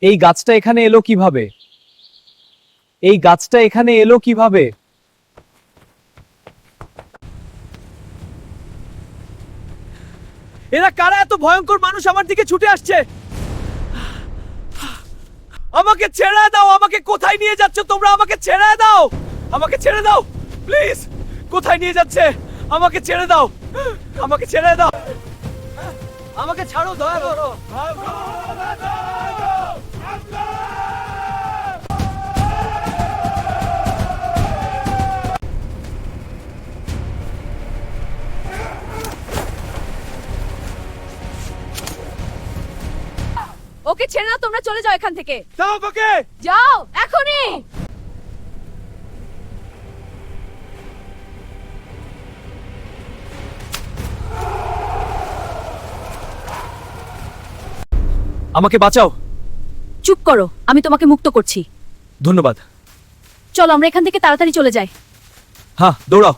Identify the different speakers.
Speaker 1: এই গাছটা এখানে এলো কিভাবে? এই গাছটা এখানে এলো কিভাবে? এরা কারা? এত ভয়ঙ্কর মানুষ আমার দিকে ছুটে আসছে। আমাকে ছেড়ে দাও। আমাকে কোথায় নিয়ে যাচ্ছ তোমরা? আমাকে ছেড়ে দাও। আমাকে ছেড়ে দাও প্লিজ। কোথায় নিয়ে যাচ্ছে? আমাকে ছেড়ে দাও। আমাকে ছেড়ে দাও। আমাকে ছাড়ো, দয়া করো।
Speaker 2: ওকে ছেড়ে নাও, তোমরা চলে যাও এখান থেকে।
Speaker 1: দাও আমাকে।
Speaker 2: যাও এখনই।
Speaker 1: আমাকে বাঁচাও।
Speaker 2: চুপ করো, আমি তোমাকে মুক্ত করছি।
Speaker 1: ধন্যবাদ।
Speaker 2: চলো আমরা এখান থেকে তাড়াতাড়ি চলে যাই।
Speaker 1: হ্যাঁ, দৌড়াও।